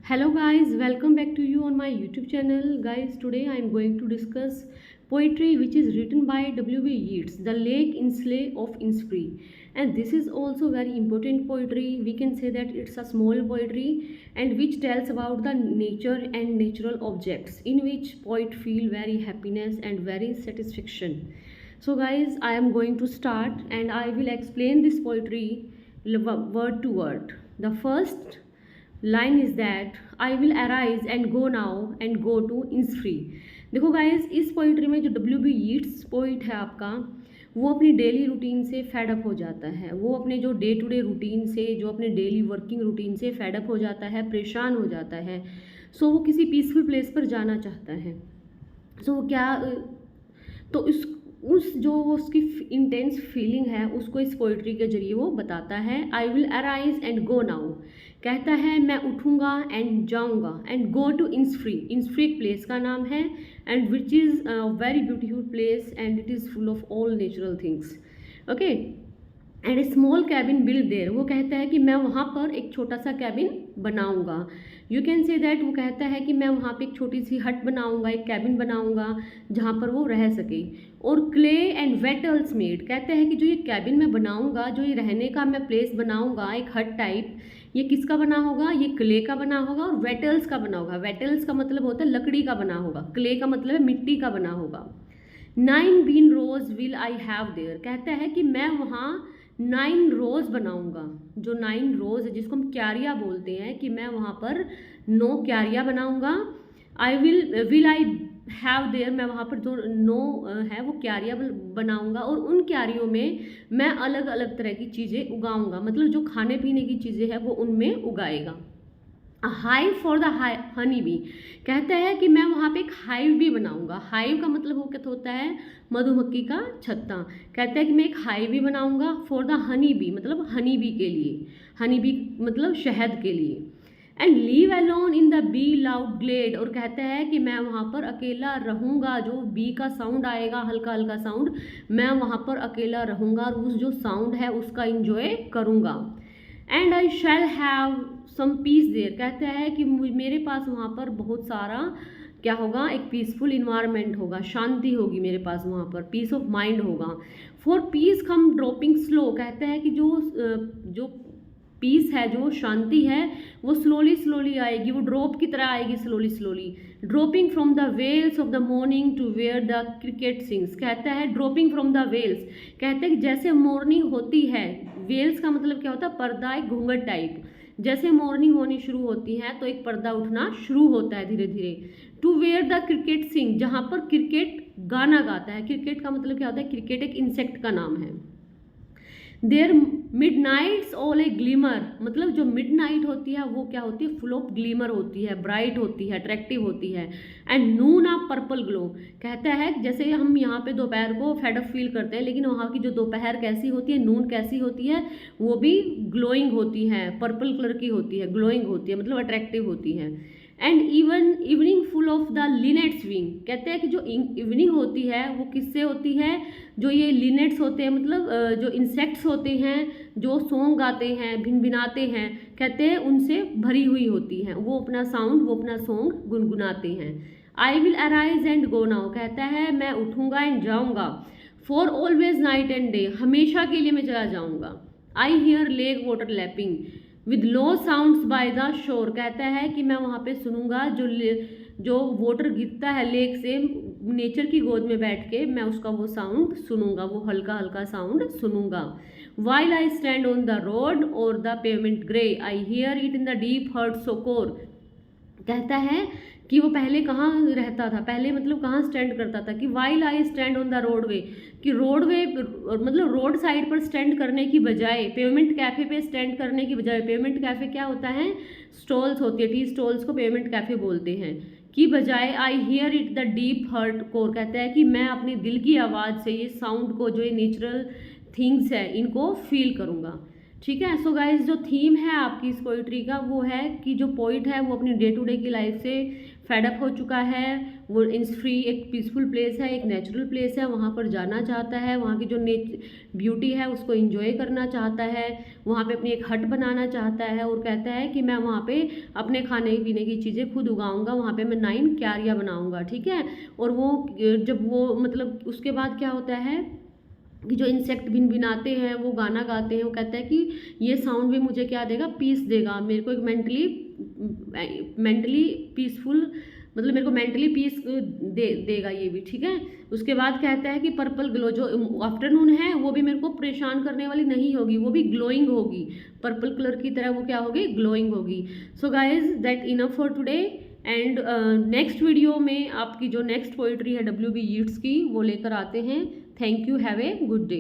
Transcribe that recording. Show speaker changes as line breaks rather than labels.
Hello guys, welcome back to you on my YouTube channel. Guys, today I am going to discuss poetry which is written by W.B. Yeats, The Lake Insley of Innisfree. And this is also very important poetry. We can say that it's a small poetry and which tells about the nature and natural objects in which poet feel very happiness and very satisfaction. So guys, I am going to start and I will explain this poetry word to word. The first line is that I will arise and go now and go to Innisfree. देखो guys, इस poetry में जो W.B. Yeats poet है आपका, वो अपनी daily routine से fed up हो जाता है। वो अपने जो डे टू डे रूटीन से, जो अपने डेली वर्किंग रूटीन से फेडअप हो जाता है, परेशान हो जाता है। सो वो किसी पीसफुल प्लेस पर जाना चाहता है। सो वो क्या, तो उस जो उसकी इंटेंस फीलिंग है उसको इस पोइट्री के जरिए वो बताता है। आई will arise and go now, कहता है मैं उठूँगा एंड जाऊँगा, एंड गो टू इंसफ्री। इंसफ्री एक प्लेस का नाम है and which is very beautiful place and it is full of all natural things. Okay, and A small cabin build their, वो कहता है कि मैं वहाँ पर एक छोटा सा कैबिन बनाऊँगा। यू कैन से दैट, वो कहता है कि मैं वहाँ पे एक छोटी सी हट बनाऊँगा, एक कैबिन बनाऊँगा जहाँ पर वो रह सके। और क्ले एंड वेटल्स मेड, कहते हैं कि जो ये कैबिन मैं बनाऊँगा, जो ये रहने का मैं प्लेस बनाऊँगा, एक हट टाइप, ये किसका बना होगा? ये क्ले का बना होगा और वेटल्स का बना होगा। वेटल्स का मतलब होता है लकड़ी का बना होगा, क्ले का मतलब है मिट्टी का बना होगा। 9 bean rows will I have there, कहता है कि मैं वहाँ 9 रोज बनाऊंगा। जो 9 रोज है जिसको हम क्यारियाँ बोलते हैं, कि मैं वहाँ पर 9 क्यारियाँ बनाऊंगा। I will I have there, मैं वहाँ पर जो 9 है वो क्यारियाँ बनाऊंगा और उन क्यारियों में मैं अलग अलग तरह की चीज़ें उगाऊंगा। मतलब जो खाने पीने की चीज़ें हैं वो उनमें उगाएगा। Hive for the honey bee, कहता है कि मैं वहाँ पे एक हाइव भी बनाऊंगा। हाइव का मतलब वो क्या होता है? मधुमक्खी का छत्ता। कहता है कि मैं एक हाइव भी बनाऊंगा फॉर द हनी बी, मतलब हनी बी के लिए। हनी बी मतलब शहद के लिए। And live alone in the bee loud glade, और कहता है कि मैं वहाँ पर अकेला रहूँगा। जो बी का साउंड आएगा, हल्का हल्का साउंड, मैं वहाँ पर अकेला रहूँगा और उस जो साउंड है उसका इंजॉय करूँगा। And I shall have some peace there, कहता है कि मेरे पास वहाँ पर बहुत सारा क्या होगा? एक पीसफुल इन्वायरमेंट होगा, शांति होगी मेरे पास वहाँ पर, पीस ऑफ माइंड होगा। For piece come dropping slow, कहता है कि जो पीस है, जो शांति है, वो स्लोली स्लोली आएगी, वो ड्रॉप की तरह आएगी, slowly slowly. Dropping from the veils of the morning to where the cricket sings, कहता है ड्रॉपिंग फ्रॉम द वेल्स, कहते हैं कि जैसे मॉर्निंग होती है, वेल्स का मतलब क्या होता है? पर्दा, एक घूंघट टाइप। जैसे मॉर्निंग होनी शुरू होती है तो एक पर्दा उठना शुरू होता है धीरे धीरे। टू वेयर द क्रिकेट सिंग, जहाँ पर क्रिकेट गाना गाता है। क्रिकेट का मतलब क्या होता है? क्रिकेट एक इंसेक्ट का नाम है। There mid nights all A glimmer, मतलब जो मिड नाइट होती है वो क्या होती है? फुल ऑफ ग्लीमर होती है, ब्राइट होती है, अट्रैक्टिव होती है। And noon a purple glow, कहता है जैसे हम यहाँ पे दोपहर को फेडअप फील करते हैं, लेकिन वहाँ की जो दोपहर कैसी होती है, नून कैसी होती है? वो भी ग्लोइंग होती है, पर्पल कलर की होती है, ग्लोइंग होती है, मतलब अट्रैक्टिव होती है। And evening full of the linnet's wing, कहते हैं कि जो इवनिंग होती है वो किससे होती है? जो ये लिनेट्स होते हैं, मतलब जो इंसेक्ट्स होते हैं, जो सॉन्ग गाते हैं, भिनभिनाते हैं, कहते हैं उनसे भरी हुई होती हैं। वो अपना साउंड, वो अपना सॉन्ग गुनगुनाते हैं। आई will arise and go now, कहता है मैं उठूँगा एंड जाऊँगा। For always night and day, हमेशा के लिए मैं चला जाऊँगा। I hear lake water lapping with low sounds by the shore, कहता है कि मैं वहाँ पे सुनूंगा जो वाटर गिरता है लेक से, नेचर की गोद में बैठ के मैं उसका वो साउंड सुनूंगा, वो हल्का हल्का साउंड सुनूंगा। While I stand on the road or the pavement grey, I hear it in the deep heart's core, कहता है कि वो पहले कहाँ रहता था, पहले मतलब कहाँ स्टैंड करता था, कि while I stand on the roadway, कि रोडवे मतलब रोड साइड पर स्टैंड करने की बजाय पेमेंट कैफ़े पे स्टैंड करने की बजाय, पेमेंट कैफ़े क्या होता है? स्टॉल्स होती है, टी स्टॉल्स को पेमेंट कैफ़े बोलते हैं, की बजाय I hear it the deep heart core, कहता है कि मैं अपने दिल की आवाज़ से ये साउंड को, जो ये नेचुरल थिंग्स है, इनको फील करूँगा। ठीक है। सो गाइज जो थीम है आपकी इस पोइट्री का वो है कि जो पोइट है वो अपनी डे टू डे की लाइफ से फेडअप हो चुका है। वो इंसफ्री एक पीसफुल प्लेस है, एक नेचुरल प्लेस है, वहाँ पर जाना चाहता है, वहाँ की जो ब्यूटी है उसको एंजॉय करना चाहता है, वहाँ पे अपनी एक हट बनाना चाहता है और कहता है कि मैं वहाँ पे अपने खाने पीने की चीज़ें खुद उगाऊंगा, वहाँ पे मैं 9 क्यारियाँ बनाऊंगा। ठीक है। और वो जब वो मतलब उसके बाद क्या होता है कि जो इंसेक्ट भिनभिनाते हैं वो गाना गाते हैं, वो कहता है कि ये साउंड भी मुझे क्या देगा, पीस देगा, मेरे को एक मेंटली पीसफुल, मतलब मेरे को मेंटली पीस देगा ये भी। ठीक है। उसके बाद कहता है कि पर्पल ग्लो जो आफ्टरनून है वो भी मेरे को परेशान करने वाली नहीं होगी, वो भी ग्लोइंग होगी, पर्पल कलर की तरह वो क्या होगी, ग्लोइंग होगी। So guys that enough for today. And next video में आपकी जो नेक्स्ट पोइट्री है W B Yeats की वो लेकर आते हैं। Thank you, have a good day.